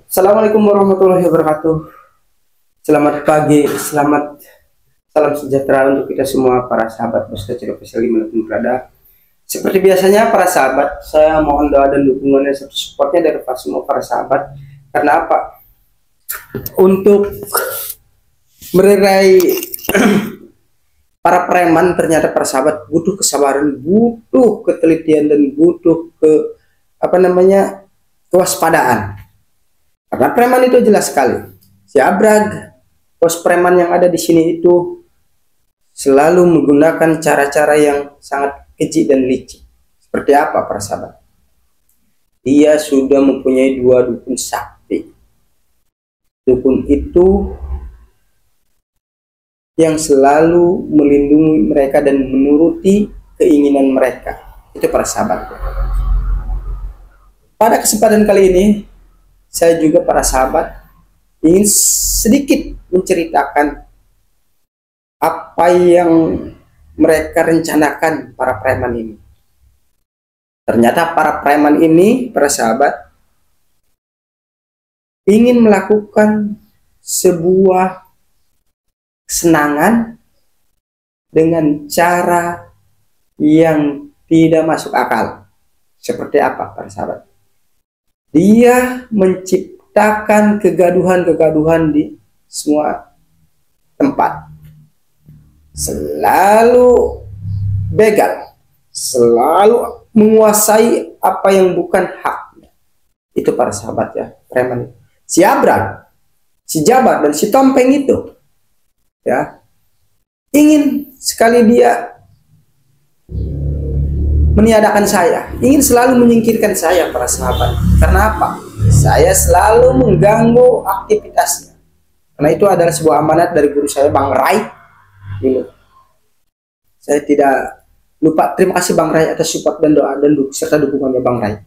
Assalamualaikum warahmatullahi wabarakatuh. Selamat pagi, salam sejahtera untuk kita semua para sahabat Bosca Official dimanapun berada. Seperti biasanya para sahabat, saya mohon doa dan dukungannya serta supportnya dari semua para sahabat. Karena apa? Untuk mererai para preman, ternyata para sahabat butuh kesabaran, butuh ketelitian dan butuh kewaspadaan. Karena preman itu jelas sekali. Si Abrag, pos preman yang ada di sini itu selalu menggunakan cara-cara yang sangat keji dan licik. Seperti apa para sahabat? Dia sudah mempunyai 2 dukun sakti. Dukun itu yang selalu melindungi mereka dan menuruti keinginan mereka. Itu para sahabat. Pada kesempatan kali ini, saya juga para sahabat ingin sedikit menceritakan apa yang mereka rencanakan para preman ini. Ternyata para preman ini, para sahabat, ingin melakukan sebuah kesenangan dengan cara yang tidak masuk akal. Seperti apa para sahabat? Dia menciptakan kegaduhan-kegaduhan di semua tempat. Selalu begal, selalu menguasai apa yang bukan haknya. Itu para sahabat ya, preman. Si Abrag, si Jabar, dan si Tompeng itu ya, ingin sekali dia meniadakan saya, ingin selalu menyingkirkan saya para sahabat. Karena apa? Saya selalu mengganggu aktivitasnya. Karena itu adalah sebuah amanat dari guru saya Bang Rai dulu. Saya tidak lupa, terima kasih Bang Rai atas support dan doa dan serta dukungannya Bang Rai.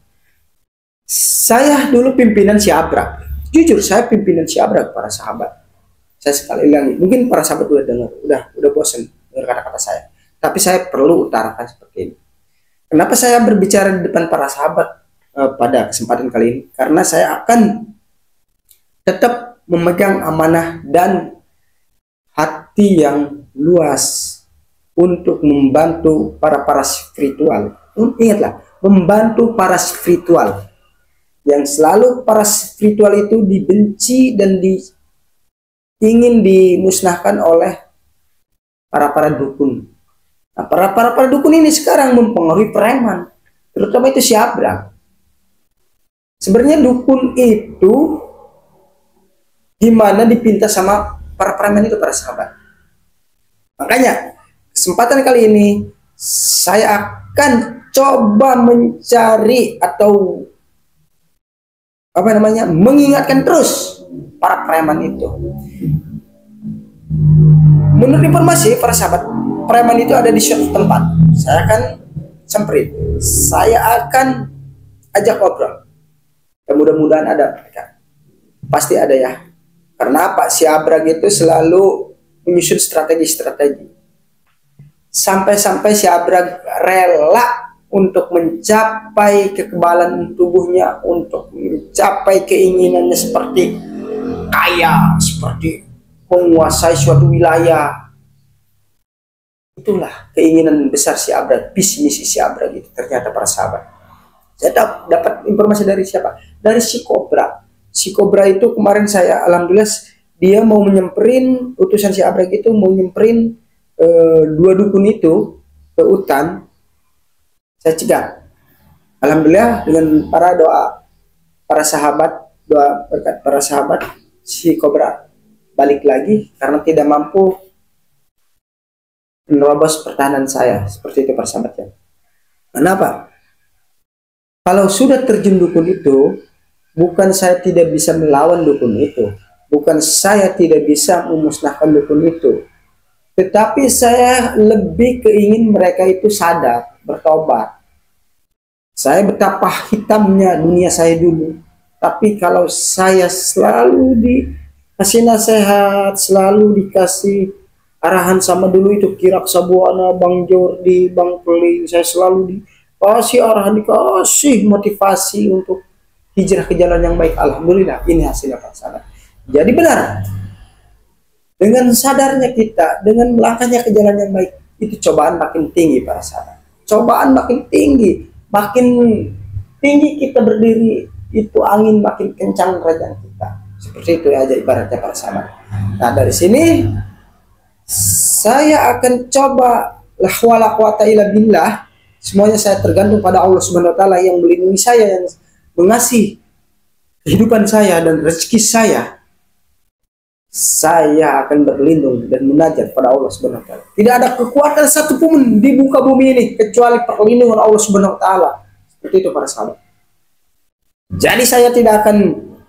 Saya dulu pimpinan si Abrag. Jujur saya pimpinan si Abrag para sahabat. Saya sekali lagi, mungkin para sahabat udah dengar, udah bosan dengar kata-kata saya. Tapi saya perlu utarakan seperti ini. Kenapa saya berbicara di depan para sahabat pada kesempatan kali ini? Karena saya akan tetap memegang amanah dan hati yang luas untuk membantu para spiritual. Ingatlah, membantu para spiritual yang selalu para spiritual itu dibenci dan ingin dimusnahkan oleh para dukun. Nah, para dukun ini sekarang mempengaruhi preman, terutama itu si Abrag. Sebenarnya dukun itu gimana dipinta sama para preman itu para sahabat. Makanya kesempatan kali ini saya akan coba mencari atau mengingatkan terus para preman itu. Menurut informasi para sahabat, preman itu ada di suatu tempat. Saya akan semprit, saya akan ajak ngobrol. Mudah-mudahan ada mereka. Pasti ada ya. Karena apa? Si Abrag itu selalu menyusun strategi-strategi. Sampai-sampai si Abrag rela untuk mencapai kekebalan tubuhnya, untuk mencapai keinginannya seperti kaya, seperti menguasai suatu wilayah. Itulah keinginan besar si Abrag, visi misi si Abrag itu. Ternyata para sahabat, saya dapat informasi dari siapa? Dari si Kobra. Si Kobra itu kemarin saya alhamdulillah dia mau menyemperin, utusan si Abrag itu mau nyemperin 2 dukun itu ke hutan. Saya cegah. Alhamdulillah dengan para doa para sahabat, doa berkat para sahabat, si Kobra balik lagi karena tidak mampu menerobos pertahanan saya. Seperti itu para sahabat ya. Kenapa? Kalau sudah terjun dukun itu, bukan saya tidak bisa melawan dukun itu, bukan saya tidak bisa memusnahkan dukun itu, tetapi saya lebih keingin mereka itu sadar, bertobat. Saya betapa hitamnya dunia saya dulu, tapi kalau saya selalu dikasih nasihat, selalu dikasih arahan sama dulu itu Kirak Sabuana, Bang Jordi, Bang Peli, saya selalu dikasih arahan, dikasih motivasi untuk hijrah ke jalan yang baik. Alhamdulillah, ini hasilnya para sahabat. Jadi benar, dengan sadarnya kita, dengan melangkahnya ke jalan yang baik, itu cobaan makin tinggi para sahabat. Cobaan makin tinggi, makin tinggi kita berdiri, itu angin makin kencang rajang kita. Seperti itu aja ibaratnya para sahabat. Nah, dari sini saya akan coba la hawla quwata illa billah. Semuanya saya tergantung pada Allah Subhanahu wa taala yang melindungi saya, yang mengasihi kehidupan saya dan rezeki saya. Saya akan berlindung dan munajat pada Allah Subhanahu wa taala. Tidak ada kekuatan satupun di muka bumi ini kecuali perlindungan Allah Subhanahu wa taala. Seperti itu para sahabat. Jadi saya tidak akan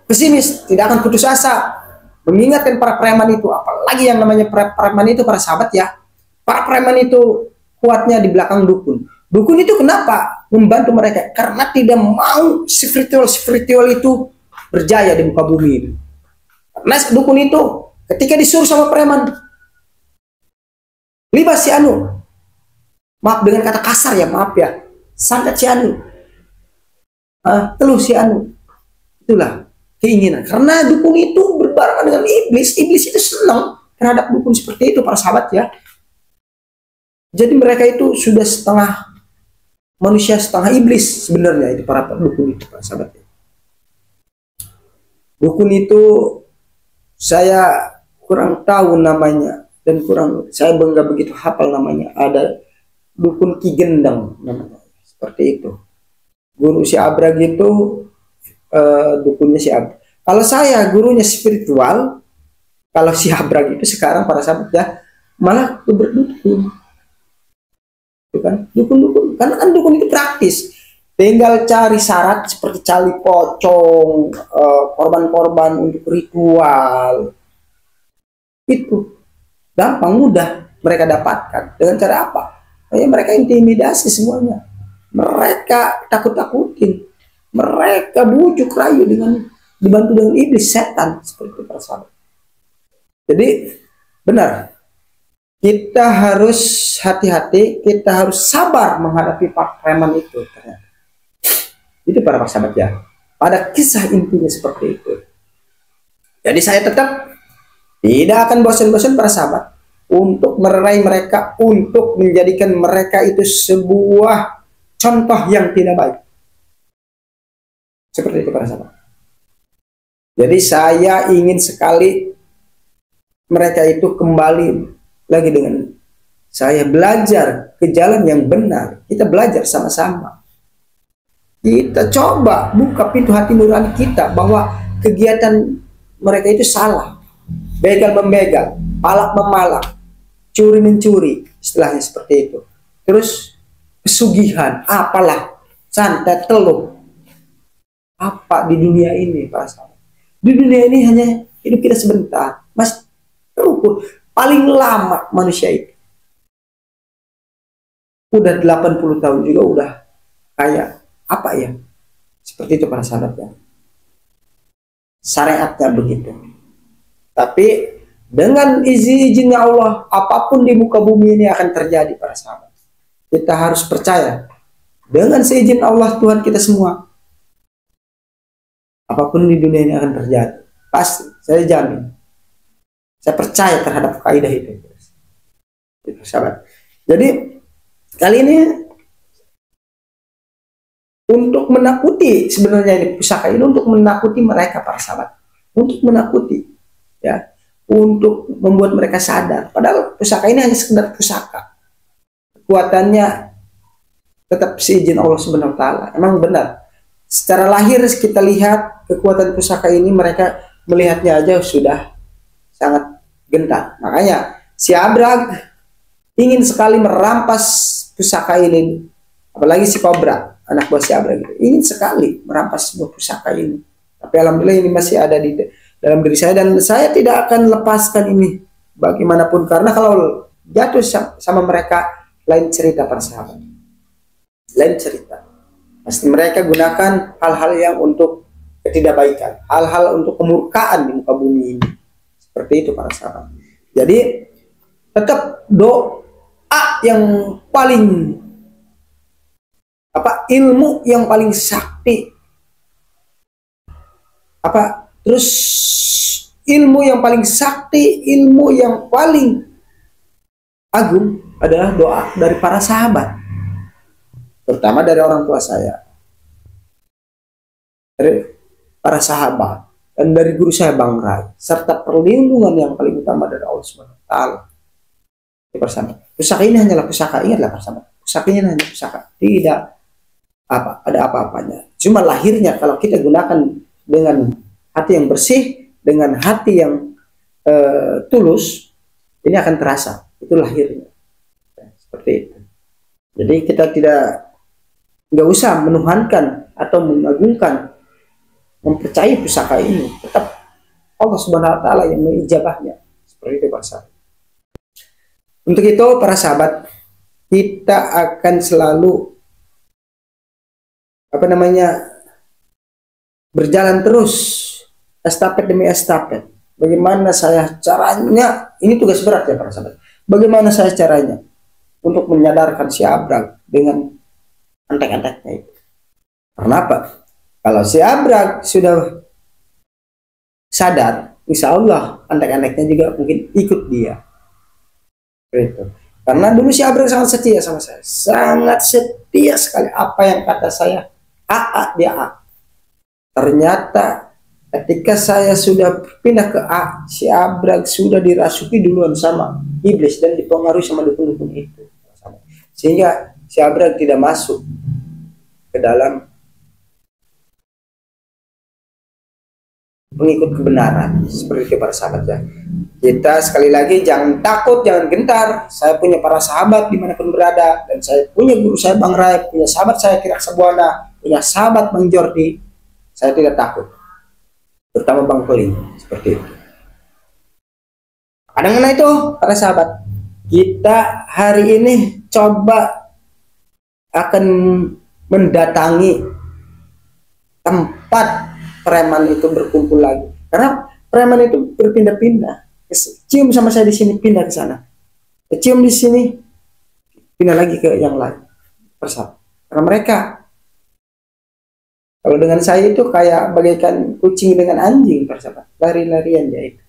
pesimis, tidak akan putus asa, mengingatkan para preman itu, apalagi yang namanya preman itu para sahabat ya. Para preman itu kuatnya di belakang dukun. Dukun itu kenapa membantu mereka? Karena tidak mau spiritual itu berjaya di muka bumi itu. Karena dukun itu ketika disuruh sama preman, libas si anu, maaf dengan kata kasar ya, maaf ya, santet si anu, teluh si anu, itulah keinginan. Karena dukun itu berbarengan dengan iblis, iblis itu senang terhadap dukun seperti itu para sahabat ya. Jadi mereka itu sudah setengah manusia setengah iblis sebenarnya itu para dukun itu para sahabat. Dukun itu saya kurang tahu namanya dan saya nggak begitu hafal namanya. Ada dukun Ki Gendang namanya, seperti itu. Guru si Abrag itu dukunnya si Abrag. Kalau saya gurunya spiritual, kalau si Abrag itu sekarang para sahabat ya malah berdukun. Kan dukun-dukun, karena kan dukun itu praktis, tinggal cari syarat seperti cari pocong, korban-korban untuk ritual, itu gampang mudah mereka dapatkan. Dengan cara apa? Mereka intimidasi semuanya, mereka takut-takutin, mereka bujuk rayu dengan dibantu dengan iblis setan seperti itu para sahabat. Jadi benar, kita harus hati-hati, kita harus sabar menghadapi pak preman itu. Itu para sahabat ya. Pada kisah intinya seperti itu. Jadi saya tetap tidak akan bosan-bosan para sahabat untuk meraih mereka, untuk menjadikan mereka itu sebuah contoh yang tidak baik. Seperti itu para sahabat. Jadi saya ingin sekali mereka itu kembali lagi dengan saya, belajar ke jalan yang benar. Kita belajar sama-sama. Kita coba buka pintu hati nurani kita bahwa kegiatan mereka itu salah. Begal membegal, palak memalak, curi mencuri, istilahnya seperti itu. Terus pesugihan, apalah, santet, teluh. Apa di dunia ini Pak sahabat? Di dunia ini hanya hidup kita sebentar. Mas terukur. Paling lama manusia itu udah 80 tahun juga udah kayak apa ya, seperti itu para sahabat ya, syariatnya begitu. Tapi dengan izinnya Allah, apapun di muka bumi ini akan terjadi para sahabat. Kita harus percaya dengan seizin Allah Tuhan kita semua, apapun di dunia ini akan terjadi, pasti saya jamin. Saya percaya terhadap kaidah itu, sahabat. Jadi kali ini untuk menakuti, sebenarnya ini pusaka ini untuk menakuti mereka para sahabat, untuk menakuti, ya, untuk membuat mereka sadar. Padahal pusaka ini hanya sekedar pusaka, kekuatannya tetap seizin Allah Subhanahu wa taala. Emang benar, secara lahir kita lihat kekuatan pusaka ini, mereka melihatnya aja sudah sangat gentar. Makanya si Abrag ingin sekali merampas pusaka ini, apalagi si Kobra, anak buah si Abrag itu ingin sekali merampas sebuah pusaka ini. Tapi alhamdulillah ini masih ada di dalam diri saya, dan saya tidak akan lepaskan ini bagaimanapun, karena kalau jatuh sama mereka lain cerita para sahabat, lain cerita. Pasti mereka gunakan hal-hal yang untuk ketidakbaikan, hal-hal untuk kemurkaan di muka bumi ini. Seperti itu para sahabat. Jadi tetap doa yang paling ilmu yang paling sakti apa terus ilmu yang paling sakti, ilmu yang paling agung adalah doa dari para sahabat, terutama dari orang tua saya, dari para sahabat, dan dari guru saya Bang Rai, serta perlindungan yang paling utama dari Allah Subhanahu wa taala. Pusaka ini hanyalah pusaka, ingatlah bersama. Pusaka ini hanya pusaka, tidak ada apa-apanya. Cuma lahirnya kalau kita gunakan dengan hati yang bersih, dengan hati yang tulus, ini akan terasa. Itu lahirnya. Seperti itu. Jadi kita nggak usah menuhankan atau mengagungkan, mempercayai pusaka ini. Tetap Allah Subhanahu wa taala yang mengijabahnya. Seperti itu Pak Sahabat. Untuk itu para sahabat, kita akan selalu berjalan terus estafet demi estafet. Bagaimana saya caranya, ini tugas berat ya para sahabat. Bagaimana saya caranya untuk menyadarkan si Abrag dengan antek-anteknya itu. Karena apa? Kalau si Abrag sudah sadar, insya Allah antek-anteknya juga mungkin ikut dia. Itu. Karena dulu si Abrag sangat setia sama saya, sangat setia sekali. Apa yang kata saya, dia A. Ternyata ketika saya sudah pindah ke A, si Abrag sudah dirasuki duluan sama iblis dan dipengaruhi sama dukun-dukun itu, sehingga si Abrag tidak masuk ke dalam mengikut kebenaran. Seperti itu para sahabat ya. Kita sekali lagi jangan takut, jangan gentar. Saya punya para sahabat dimanapun berada, dan saya punya guru saya Bang Rai, punya sahabat saya Kirak Sebuana, punya sahabat Bang Jordi. Saya tidak takut, terutama Bang Keling. Seperti itu. Karena itu para sahabat, kita hari ini coba akan mendatangi tempat preman itu berkumpul lagi. Karena preman itu berpindah-pindah. Cium sama saya di sini, pindah ke sana. Cium di sini, pindah lagi ke yang lain. Persat. Karena mereka, kalau dengan saya itu kayak bagaikan kucing dengan anjing, persahabat. Lari-larian ya itu.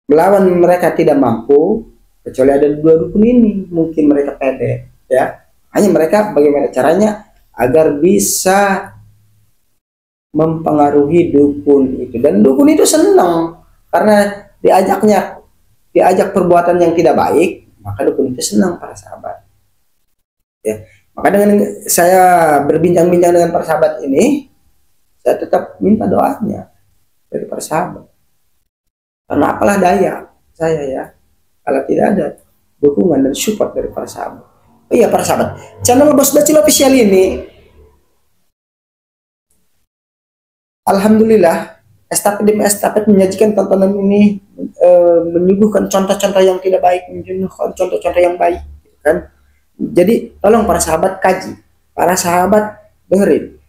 Melawan mereka tidak mampu, kecuali ada dua dukun ini. Mungkin mereka pede, ya. Hanya mereka bagaimana caranya agar bisa mempengaruhi dukun itu, dan dukun itu senang karena diajak perbuatan yang tidak baik, maka dukun itu senang para sahabat ya. Maka dengan saya berbincang-bincang dengan para sahabat ini, saya tetap minta doanya dari para sahabat, karena apalah daya saya ya kalau tidak ada dukungan dan support dari para sahabat. Oh iya para sahabat, channel Bos Dacil Official ini alhamdulillah, estafet demi estafet menyajikan tontonan ini, menyuguhkan contoh-contoh yang tidak baik, menyuguhkan contoh-contoh yang baik, kan? Jadi tolong para sahabat kaji, para sahabat dengerin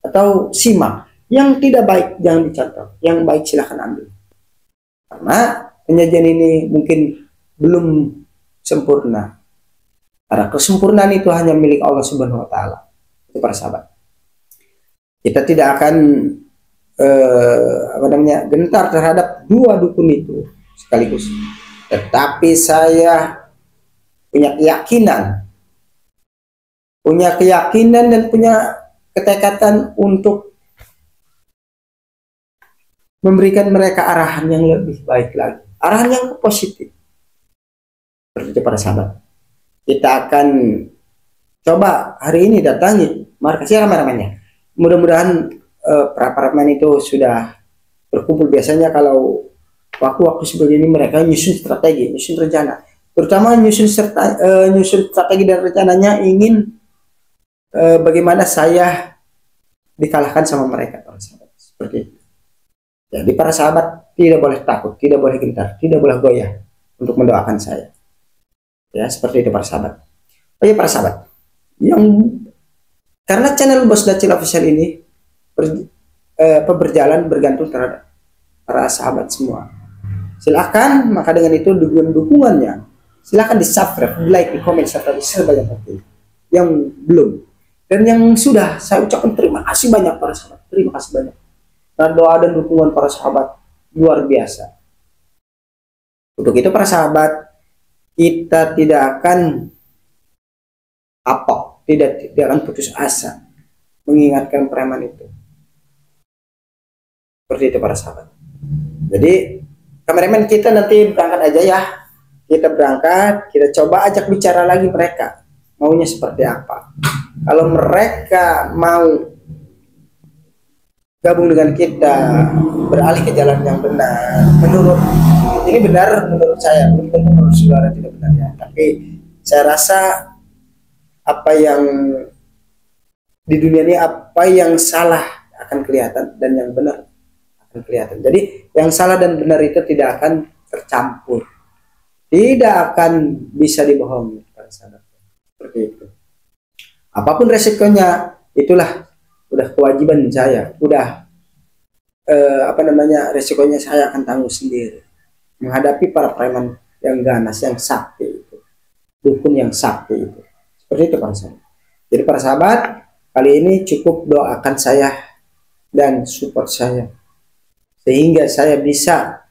atau simak. Yang tidak baik jangan dicontoh, yang baik silahkan ambil. Karena penyajian ini mungkin belum sempurna. Karena kesempurnaan itu hanya milik Allah Subhanahu wa taala. Itu para sahabat. Kita tidak akan gentar terhadap dua dukun itu sekaligus, tetapi saya punya keyakinan dan punya ketekatan untuk memberikan mereka arahan yang lebih baik lagi, arahan yang positif. Seperti itu para sahabat, kita akan coba hari ini datangi markas ramai-ramainya. Mudah-mudahan para preman itu sudah berkumpul. Biasanya kalau waktu-waktu seperti ini mereka nyusun strategi, nyusun rencana, terutama nyusun strategi dan rencananya ingin bagaimana saya dikalahkan sama mereka para sahabat. Seperti itu. Jadi para sahabat tidak boleh takut, tidak boleh gentar, tidak boleh goyah untuk mendoakan saya. Ya seperti itu para sahabat. Oh ya para sahabat, karena channel Bos Dacil Official ini berjalan bergantung terhadap para sahabat semua. Silahkan, maka dengan itu dukungannya silahkan di subscribe, di like, di komen, serta di share banyak mungkin. Yang belum dan yang sudah, saya ucapkan terima kasih banyak para sahabat, terima kasih banyak. Nah, doa dan dukungan para sahabat luar biasa. Untuk itu para sahabat, kita tidak akan apok, tidak akan putus asa mengingatkan preman itu. Seperti itu para sahabat. Jadi kameramen kita nanti berangkat aja ya. Kita berangkat, kita coba ajak bicara lagi mereka. Maunya seperti apa. Kalau mereka mau gabung dengan kita, beralih ke jalan yang benar, ini benar menurut saya, belum tentu menurut saudara tidak benar ya. Tapi saya rasa apa yang di dunia ini, apa yang salah akan kelihatan dan yang benar akan kelihatan. Jadi yang salah dan benar itu tidak akan tercampur, tidak akan bisa dibohongi para sahabat. Seperti itu. Apapun resikonya, itulah udah kewajiban saya, udah resikonya saya akan tanggung sendiri menghadapi para preman yang ganas, yang sakti itu, dukun yang sakti itu. Seperti itu para sahabat. Jadi para sahabat, kali ini cukup doakan saya dan support saya sehingga saya bisa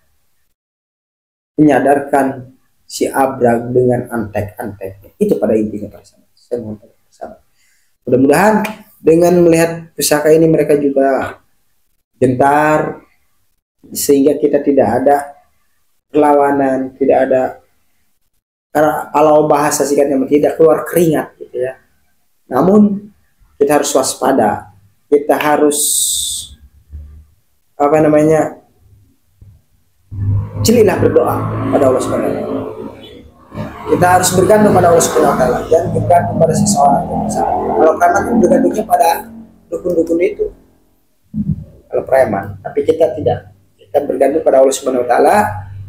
menyadarkan si Abrag dengan antek-anteknya. Itu pada intinya para sahabat. Saya mohon para sahabat. Mudah-mudahan dengan melihat pusaka ini mereka juga gentar, sehingga kita tidak ada perlawanan, tidak ada, kalau bahasa singkatnya tidak keluar keringat gitu ya. Namun kita harus waspada, kita harus jelilah berdoa pada Allah Subhanahu wa taala. Kita harus bergantung pada Allah Subhanahu wa taala, jangan bergantung pada seseorang. Kalau karena bergantungnya pada dukun-dukun itu, kalau preman, tapi kita tidak. Kita bergantung pada Allah Subhanahu wa taala.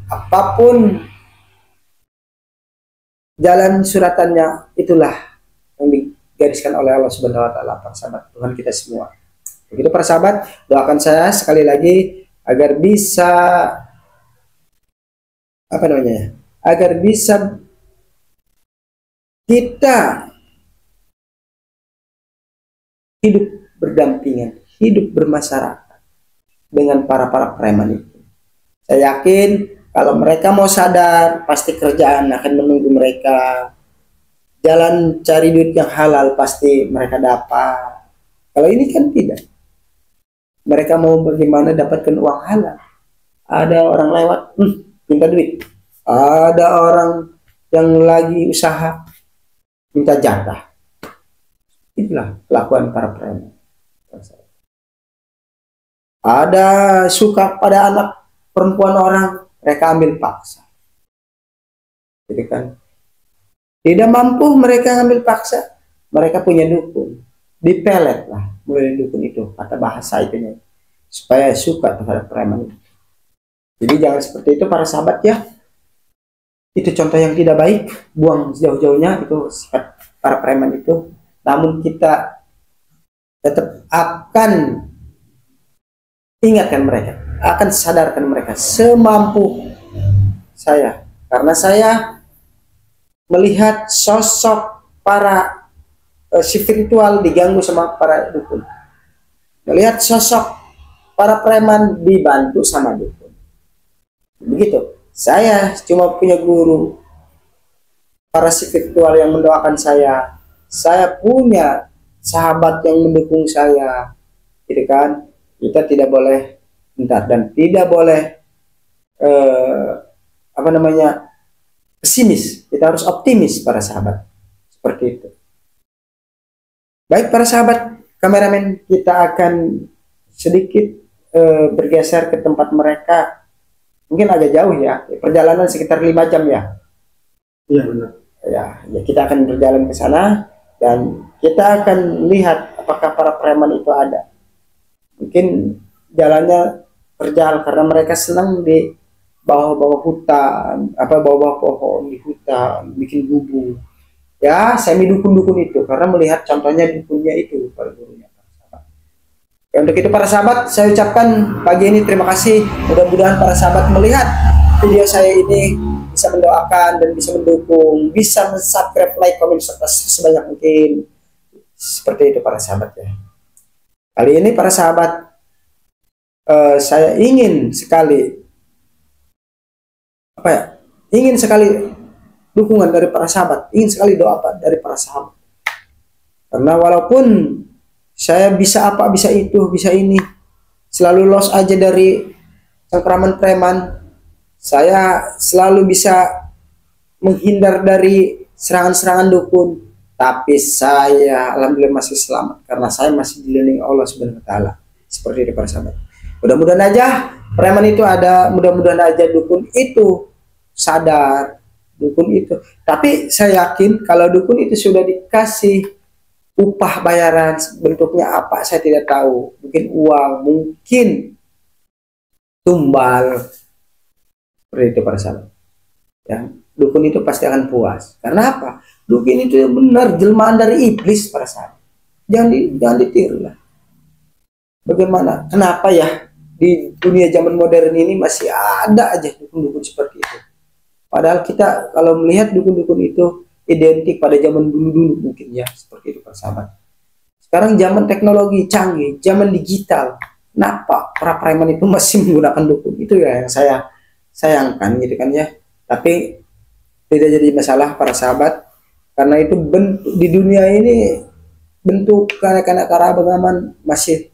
Apapun jalan suratannya, itulah yang digariskan oleh Allah Subhanahu wa taala, para sahabat, Tuhan kita semua. Begitu para sahabat, doakan saya sekali lagi agar bisa agar bisa kita hidup berdampingan, hidup bermasyarakat dengan para preman itu. Saya yakin kalau mereka mau sadar, pasti kerjaan akan menunggu mereka. Jalan cari duit yang halal pasti mereka dapat. Kalau ini kan tidak. Mereka mau bagaimana dapatkan uang halal. Ada orang lewat, minta duit. Ada orang yang lagi usaha, minta jatah. Itulah kelakuan para preman. Ada suka pada anak perempuan orang, mereka ambil paksa. Jadi kan tidak mampu mereka ambil paksa, mereka punya dukun, dipelet lah mulai dukun itu, kata bahasa itunya, supaya suka terhadap preman. Jadi jangan seperti itu para sahabat ya. Itu contoh yang tidak baik, buang jauh-jauhnya itu sifat para preman itu. Namun kita tetap akan ingatkan mereka, akan sadarkan mereka semampu saya, karena saya melihat sosok para spiritual diganggu sama para dukun, melihat sosok para preman dibantu sama dukun. Begitu. Saya cuma punya guru para spiritual yang mendoakan saya. Saya punya sahabat yang mendukung saya, gitu kan? Kita tidak boleh bentar dan tidak boleh pesimis. Kita harus optimis para sahabat, seperti itu. Baik para sahabat, kameramen, kita akan sedikit bergeser ke tempat mereka. Mungkin agak jauh ya, perjalanan sekitar 5 jam ya. Iya benar. Ya, kita akan berjalan ke sana dan kita akan lihat apakah para preman itu ada. Mungkin jalannya terjal karena mereka senang di bawah-bawah hutan, bawah-bawah pohon di hutan, bikin gubuk. Ya, semi dukun-dukun itu karena melihat contohnya dukunnya itu para gurunya. Ya, untuk itu para sahabat, saya ucapkan pagi ini terima kasih. Mudah-mudahan para sahabat melihat video saya ini bisa mendoakan dan bisa mendukung, bisa subscribe, like, komen, serta sebanyak mungkin. Seperti itu para sahabat ya. Kali ini para sahabat, saya ingin sekali apa ya, ingin sekali dukungan dari para sahabat, ingin sekali doa dari para sahabat. Karena walaupun saya bisa apa, bisa itu, bisa ini, selalu lolos aja dari cengkraman preman, saya selalu bisa menghindar dari serangan-serangan dukun, tapi saya alhamdulillah masih selamat karena saya masih dilindungi Allah Subhanahu wa taala. Seperti itu para sahabat. Mudah-mudahan aja preman itu ada, mudah-mudahan aja dukun itu sadar, dukun itu. Tapi saya yakin kalau dukun itu sudah dikasih upah bayaran, bentuknya apa saya tidak tahu, mungkin uang, mungkin tumbal, seperti itu para sahabat. Ya, dukun itu pasti akan puas. Karena apa? Dukun itu benar jelmaan dari iblis para sahabat. Jangan ditiru lah. Bagaimana? Kenapa ya di dunia zaman modern ini masih ada aja dukun-dukun seperti itu? Padahal kita kalau melihat dukun-dukun itu identik pada zaman dulu-dulu mungkin ya, seperti itu para sahabat. Sekarang zaman teknologi canggih, zaman digital. Kenapa para preman itu masih menggunakan dukun? Itu ya yang saya sayangkan gitu kan ya. Tapi tidak jadi masalah para sahabat, karena itu bentuk di dunia ini bentuk kanak-kanak karabangaman masih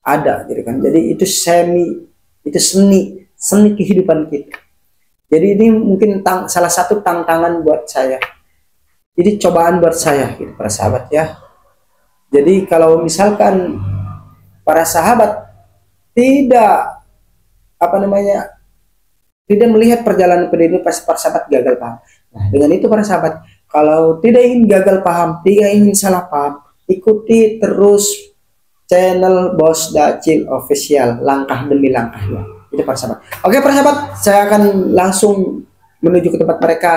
ada gitu kan. Jadi itu itu seni kehidupan kita. Jadi ini mungkin salah satu tantangan buat saya. Jadi cobaan buat saya gitu para sahabat ya. Jadi kalau misalkan para sahabat tidak tidak melihat perjalanan pendidikan, pasti para sahabat gagal paham. Nah, dengan itu para sahabat, kalau tidak ingin gagal paham, tidak ingin salah paham, ikuti terus channel Bos Dacil Official, langkah demi langkah ya. Itu para sahabat. Oke para sahabat, saya akan langsung menuju ke tempat mereka.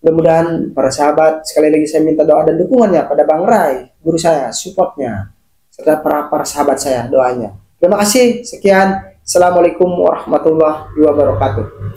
Mudah-mudahan para sahabat, sekali lagi saya minta doa dan dukungannya pada Bang Rai, guru saya, supportnya, serta para sahabat saya, doanya. Terima kasih, sekian. Assalamualaikum warahmatullahi wabarakatuh.